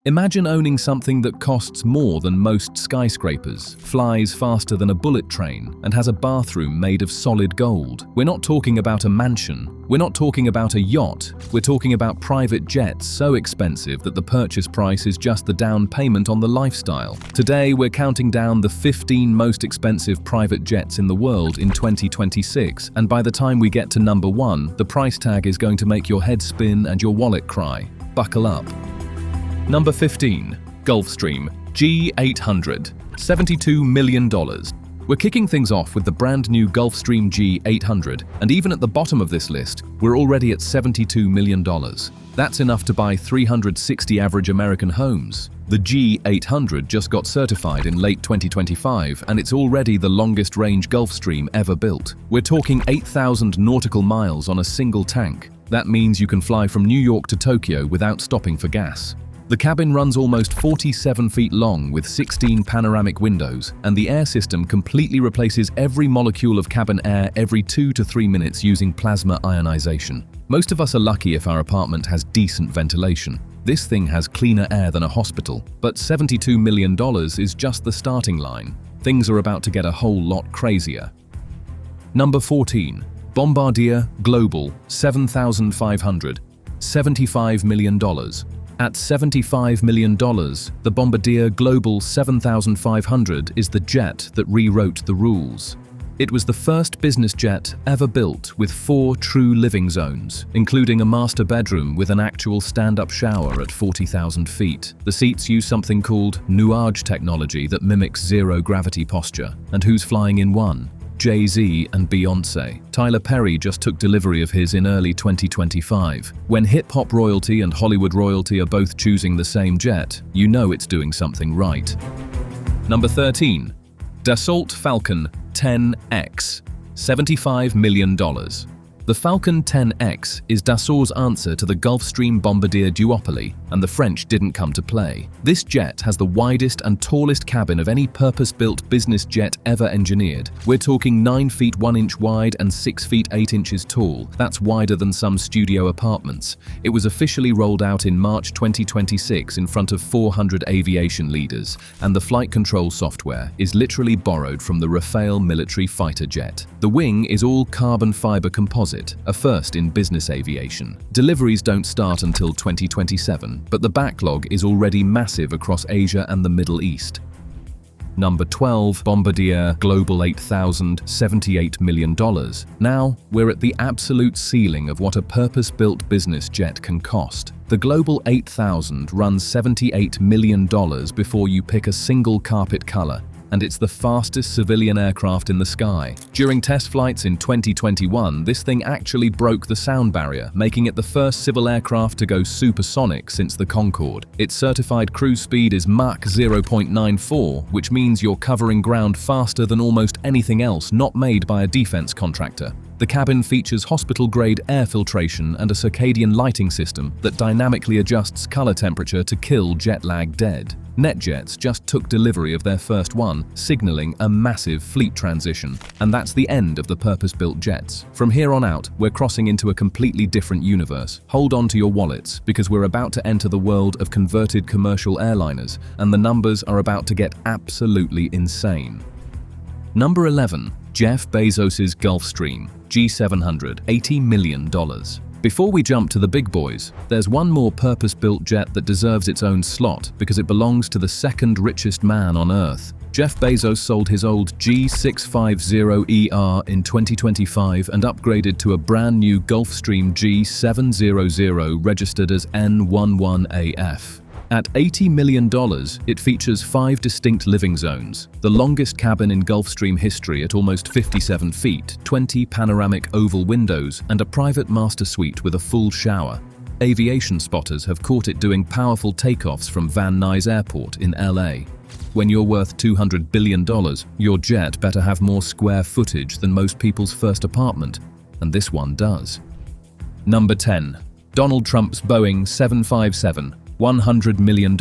Imagine owning something that costs more than most skyscrapers, flies faster than a bullet train, and has a bathroom made of solid gold. We're not talking about a mansion. We're not talking about a yacht. We're talking about private jets so expensive that the purchase price is just the down payment on the lifestyle. Today, we're counting down the 15 most expensive private jets in the world in 2026, and by the time we get to number 1, the price tag is going to make your head spin and your wallet cry. Buckle up. Number 15. Gulfstream G800, $72 million. We're kicking things off with the brand new Gulfstream G800, and even at the bottom of this list, we're already at $72 million. That's enough to buy 360 average American homes. The G800 just got certified in late 2025, and it's already the longest range Gulfstream ever built. We're talking 8,000 nautical miles on a single tank. That means you can fly from New York to Tokyo without stopping for gas. The cabin runs almost 47 feet long with 16 panoramic windows, and the air system completely replaces every molecule of cabin air every 2 to 3 minutes using plasma ionization. Most of us are lucky if our apartment has decent ventilation. This thing has cleaner air than a hospital, but $72 million is just the starting line. Things are about to get a whole lot crazier. Number 14. Bombardier Global 7500, $75 million. At $75 million, the Bombardier Global 7500 is the jet that rewrote the rules. It was the first business jet ever built with 4 true living zones, including a master bedroom with an actual stand-up shower at 40,000 feet. The seats use something called nuage technology that mimics zero-gravity posture. And who's flying in one? Jay-Z and Beyoncé. Tyler Perry just took delivery of his in early 2025. When hip-hop royalty and Hollywood royalty are both choosing the same jet, you know it's doing something right. Number 13. Dassault Falcon 10X, $75 million. The Falcon 10X is Dassault's answer to the Gulfstream Bombardier duopoly, and the French didn't come to play. This jet has the widest and tallest cabin of any purpose-built business jet ever engineered. We're talking 9 feet 1 inch wide and 6 feet 8 inches tall. That's wider than some studio apartments. It was officially rolled out in March 2026 in front of 400 aviation leaders, and the flight control software is literally borrowed from the Rafale military fighter jet. The wing is all carbon fiber composite, a first in business aviation. Deliveries don't start until 2027, but the backlog is already massive across Asia and the Middle East. Number 12. Bombardier Global 8000, $78 million. Now, we're at the absolute ceiling of what a purpose-built business jet can cost. The Global 8000 runs $78 million before you pick a single carpet color, and it's the fastest civilian aircraft in the sky. During test flights in 2021, this thing actually broke the sound barrier, making it the first civil aircraft to go supersonic since the Concorde. Its certified cruise speed is Mach 0.94, which means you're covering ground faster than almost anything else not made by a defense contractor. The cabin features hospital-grade air filtration and a circadian lighting system that dynamically adjusts color temperature to kill jet lag dead. NetJets just took delivery of their first one, signaling a massive fleet transition. And that's the end of the purpose-built jets. From here on out, we're crossing into a completely different universe. Hold on to your wallets, because we're about to enter the world of converted commercial airliners, and the numbers are about to get absolutely insane. Number 11. Jeff Bezos' Gulfstream G700, $80 million. Before we jump to the big boys, there's one more purpose-built jet that deserves its own slot because it belongs to the second richest man on Earth. Jeff Bezos sold his old G650ER in 2025 and upgraded to a brand new Gulfstream G700 registered as N11AF. At $80 million, it features 5 distinct living zones, the longest cabin in Gulfstream history at almost 57 feet, 20 panoramic oval windows, and a private master suite with a full shower. Aviation spotters have caught it doing powerful takeoffs from Van Nuys Airport in LA. When you're worth $200 billion, your jet better have more square footage than most people's first apartment, and this one does. Number 10. Donald Trump's Boeing 757. $100 million.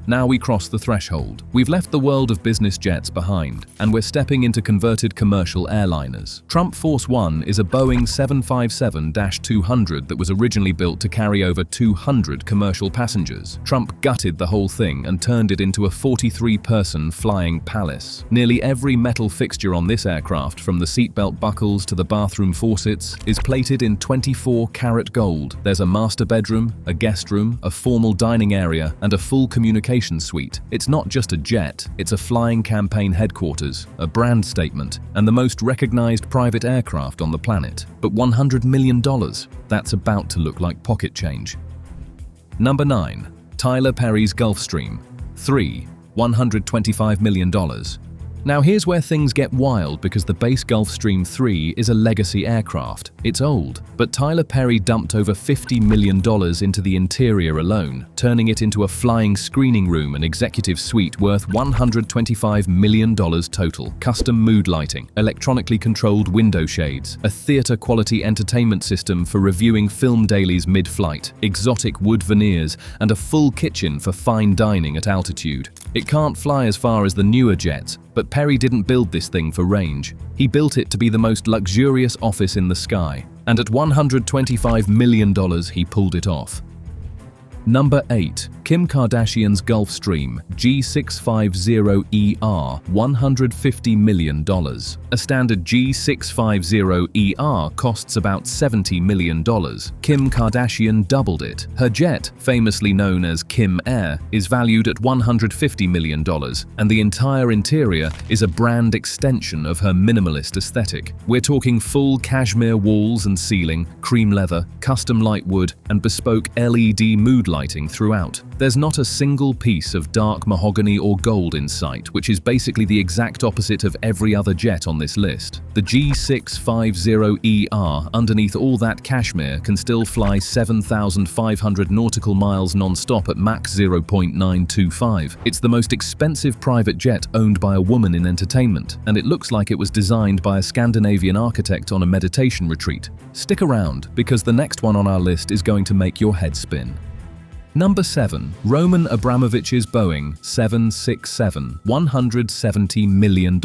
Now we cross the threshold. We've left the world of business jets behind, and we're stepping into converted commercial airliners. Trump Force One is a Boeing 757-200 that was originally built to carry over 200 commercial passengers. Trump gutted the whole thing and turned it into a 43-person flying palace. Nearly every metal fixture on this aircraft, from the seatbelt buckles to the bathroom faucets, is plated in 24-karat gold. There's a master bedroom, a guest room, a formal dining area, and a full communication suite. It's not just a jet, it's a flying campaign headquarters, a brand statement, and the most recognized private aircraft on the planet. But $100 million, that's about to look like pocket change. Number 9. Tyler Perry's Gulfstream. 3. $125 million. Now here's where things get wild, because the base Gulfstream 3 is a legacy aircraft. It's old, but Tyler Perry dumped over $50 million into the interior alone, turning it into a flying screening room and executive suite worth $125 million total. Custom mood lighting, electronically controlled window shades, a theater-quality entertainment system for reviewing film dailies mid-flight, exotic wood veneers, and a full kitchen for fine dining at altitude. It can't fly as far as the newer jets, but Perry didn't build this thing for range. He built it to be the most luxurious office in the sky, and at $125 million he pulled it off. Number 8. Kim Kardashian's Gulfstream G650ER, $150 million. A standard G650ER costs about $70 million. Kim Kardashian doubled it. Her jet, famously known as Kim Air, is valued at $150 million, and the entire interior is a brand extension of her minimalist aesthetic. We're talking full cashmere walls and ceiling, cream leather, custom light wood, and bespoke LED mood lighting throughout. There's not a single piece of dark mahogany or gold in sight, which is basically the exact opposite of every other jet on this list. The G650ER, underneath all that cashmere, can still fly 7,500 nautical miles non-stop at Mach 0.925. It's the most expensive private jet owned by a woman in entertainment, and it looks like it was designed by a Scandinavian architect on a meditation retreat. Stick around, because the next one on our list is going to make your head spin. Number 7. Roman Abramovich's Boeing 767, $170 million.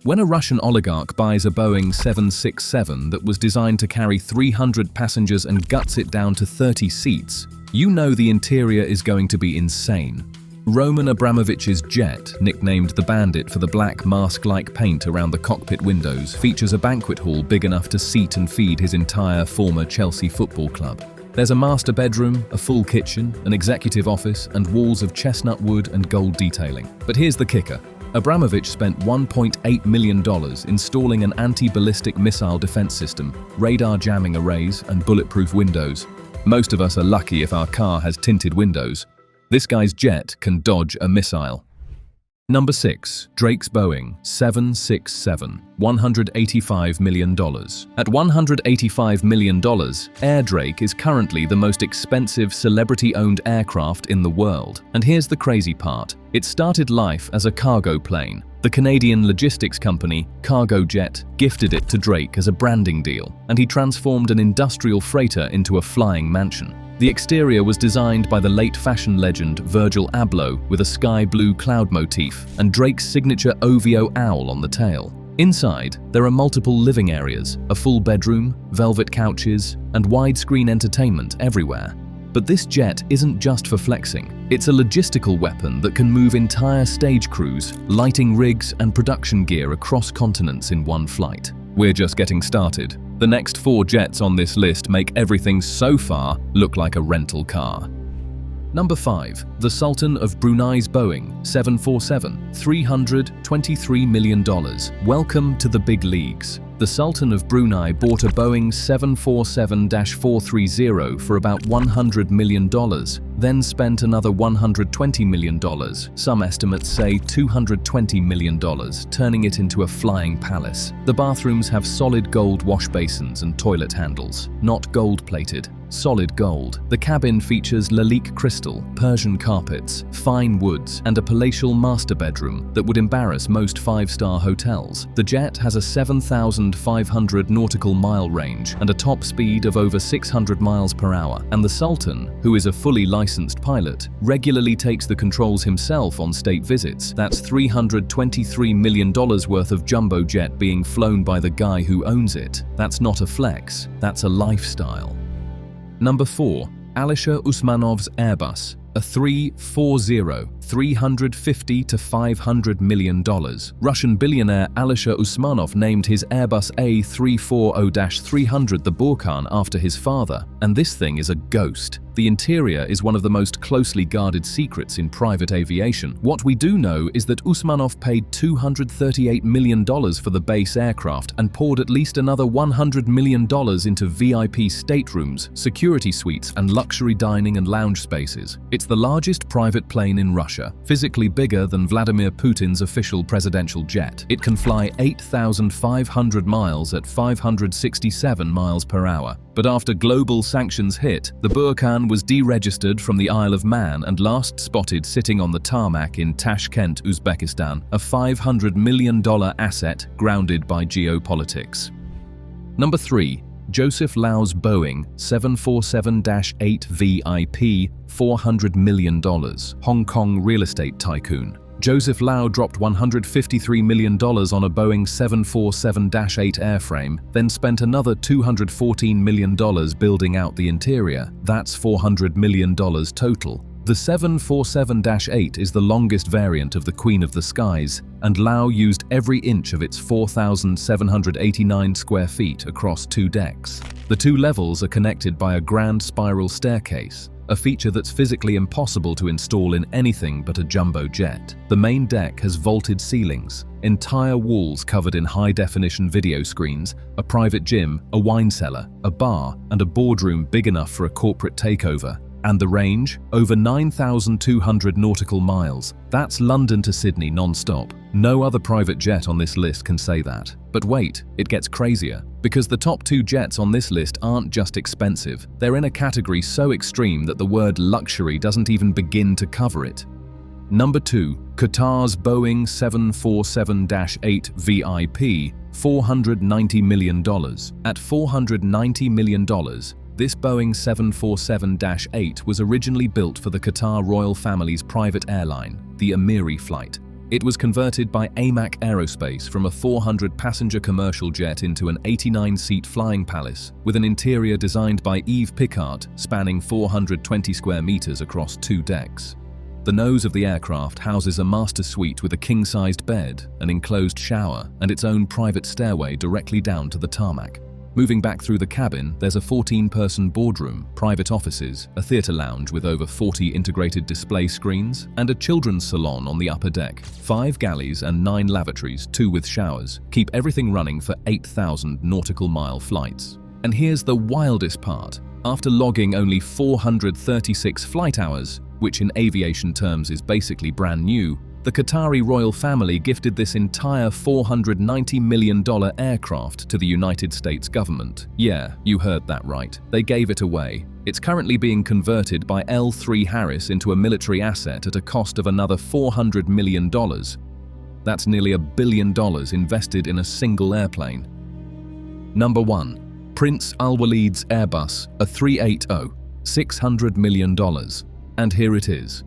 When a Russian oligarch buys a Boeing 767 that was designed to carry 300 passengers and guts it down to 30 seats, you know the interior is going to be insane. Roman Abramovich's jet, nicknamed the Bandit for the black mask-like paint around the cockpit windows, features a banquet hall big enough to seat and feed his entire former Chelsea football club. There's a master bedroom, a full kitchen, an executive office, and walls of chestnut wood and gold detailing. But here's the kicker. Abramovich spent $1.8 million installing an anti-ballistic missile defense system, radar jamming arrays, and bulletproof windows. Most of us are lucky if our car has tinted windows. This guy's jet can dodge a missile. Number 6. Drake's Boeing 767, $185 million. At $185 million, Air Drake is currently the most expensive celebrity-owned aircraft in the world. And here's the crazy part. It started life as a cargo plane. The Canadian logistics company, Cargojet, gifted it to Drake as a branding deal, and he transformed an industrial freighter into a flying mansion. The exterior was designed by the late fashion legend Virgil Abloh with a sky blue cloud motif and Drake's signature OVO owl on the tail. Inside, there are multiple living areas, a full bedroom, velvet couches, and widescreen entertainment everywhere. But this jet isn't just for flexing. It's a logistical weapon that can move entire stage crews, lighting rigs, and production gear across continents in one flight. We're just getting started. The next 4 jets on this list make everything so far look like a rental car. Number 5. The Sultan of Brunei's Boeing 747, $323 million. Welcome to the big leagues. The Sultan of Brunei bought a Boeing 747-430 for about $100 million, then spent another $120 million, some estimates say $220 million, turning it into a flying palace. The bathrooms have solid gold wash basins and toilet handles, not gold-plated. solid gold. The cabin features Lalique crystal, Persian carpets, fine woods, and a palatial master bedroom that would embarrass most five-star hotels. The jet has a 7,500 nautical mile range and a top speed of over 600 miles per hour, and the Sultan, who is a fully licensed pilot, regularly takes the controls himself on state visits. That's $323 million worth of jumbo jet being flown by the guy who owns it. That's not a flex, that's a lifestyle. Number 4. Alisher Usmanov's Airbus A340, $350 to $500 million. Russian billionaire Alisher Usmanov named his Airbus A340-300 the Burkan after his father, and this thing is a ghost. The interior is one of the most closely guarded secrets in private aviation. What we do know is that Usmanov paid $238 million for the base aircraft and poured at least another $100 million into VIP staterooms, security suites, and luxury dining and lounge spaces. It's the largest private plane in Russia, physically bigger than Vladimir Putin's official presidential jet. It can fly 8,500 miles at 567 miles per hour. But after global sanctions hit, the Burkan was deregistered from the Isle of Man and last spotted sitting on the tarmac in Tashkent, Uzbekistan, a $500 million asset grounded by geopolitics. Number 3. Joseph Lau's Boeing 747-8 VIP, $400 million. Hong Kong real estate tycoon Joseph Lau dropped $153 million on a Boeing 747-8 airframe, then spent another $214 million building out the interior. That's $400 million total. The 747-8 is the longest variant of the Queen of the Skies, and Lau used every inch of its 4,789 square feet across 2 decks. The 2 levels are connected by a grand spiral staircase, a feature that's physically impossible to install in anything but a jumbo jet. The main deck has vaulted ceilings, entire walls covered in high-definition video screens, a private gym, a wine cellar, a bar, and a boardroom big enough for a corporate takeover. And the range? Over 9,200 nautical miles. That's London to Sydney non-stop. No other private jet on this list can say that. But wait, it gets crazier. Because the top 2 jets on this list aren't just expensive, they're in a category so extreme that the word luxury doesn't even begin to cover it. Number 2. Qatar's Boeing 747-8 VIP, $490 million. At $490 million, this Boeing 747-8 was originally built for the Qatar royal family's private airline, the Emiri flight. It was converted by AMAC Aerospace from a 400-passenger commercial jet into an 89-seat Flying Palace, with an interior designed by Yves Picard spanning 420 square meters across 2 decks. The nose of the aircraft houses a master suite with a king-sized bed, an enclosed shower, and its own private stairway directly down to the tarmac. Moving back through the cabin, there's a 14-person boardroom, private offices, a theater lounge with over 40 integrated display screens, and a children's salon on the upper deck. 5 galleys and 9 lavatories, 2 with showers, keep everything running for 8,000 nautical mile flights. And here's the wildest part. After logging only 436 flight hours, which in aviation terms is basically brand new, the Qatari royal family gifted this entire $490 million aircraft to the United States government. Yeah, you heard that right. They gave it away. It's currently being converted by L3 Harris into a military asset at a cost of another $400 million. That's nearly $1 billion invested in a single airplane. Number 1. Prince Alwaleed's Airbus A380, $600 million. And here it is.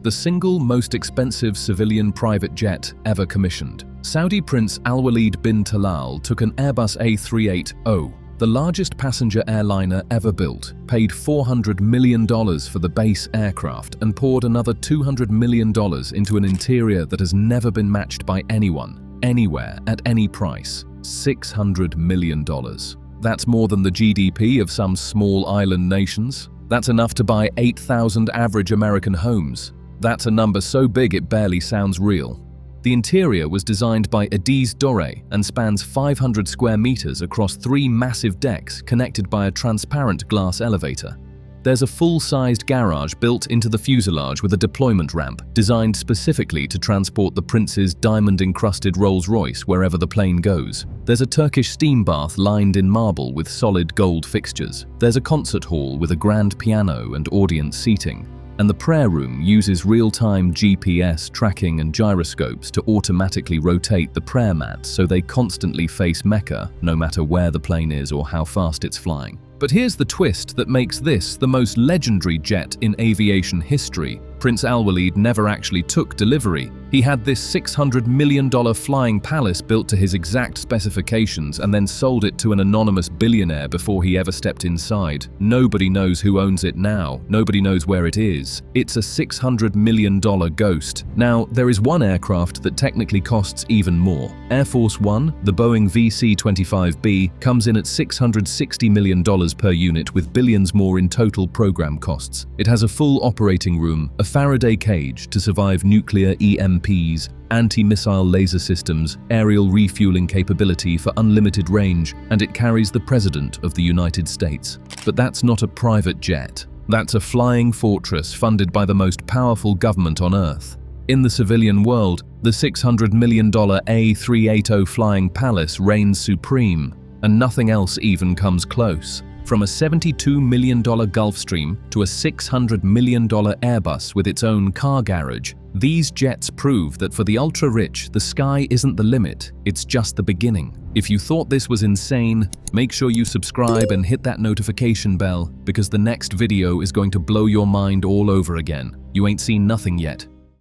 The single most expensive civilian private jet ever commissioned. Saudi Prince Alwaleed bin Talal took an Airbus A380, the largest passenger airliner ever built, paid $400 million for the base aircraft, and poured another $200 million into an interior that has never been matched by anyone, anywhere, at any price. $600 million. That's more than the GDP of some small island nations. That's enough to buy 8,000 average American homes. That's a number so big it barely sounds real. The interior was designed by Adiz Doré and spans 500 square meters across 3 massive decks connected by a transparent glass elevator. There's a full-sized garage built into the fuselage with a deployment ramp, designed specifically to transport the prince's diamond-encrusted Rolls-Royce wherever the plane goes. There's a Turkish steam bath lined in marble with solid gold fixtures. There's a concert hall with a grand piano and audience seating. And the prayer room uses real-time GPS tracking and gyroscopes to automatically rotate the prayer mats so they constantly face Mecca, no matter where the plane is or how fast it's flying. But here's the twist that makes this the most legendary jet in aviation history. Prince Alwaleed never actually took delivery. He had this $600 million Flying Palace built to his exact specifications and then sold it to an anonymous billionaire before he ever stepped inside. Nobody knows who owns it now. Nobody knows where it is. It's a $600 million ghost. Now, there is one aircraft that technically costs even more. Air Force One, the Boeing VC-25B, comes in at $660 million per unit with billions more in total program costs. It has a full operating room, a Faraday cage to survive nuclear EMPs, anti-missile laser systems, aerial refueling capability for unlimited range, and it carries the President of the United States. But that's not a private jet. That's a flying fortress funded by the most powerful government on Earth. In the civilian world, the $600 million A380 Flying Palace reigns supreme, and nothing else even comes close. From a $72 million Gulfstream to a $600 million Airbus with its own car garage, these jets prove that for the ultra-rich, the sky isn't the limit, it's just the beginning. If you thought this was insane, make sure you subscribe and hit that notification bell, because the next video is going to blow your mind all over again. You ain't seen nothing yet.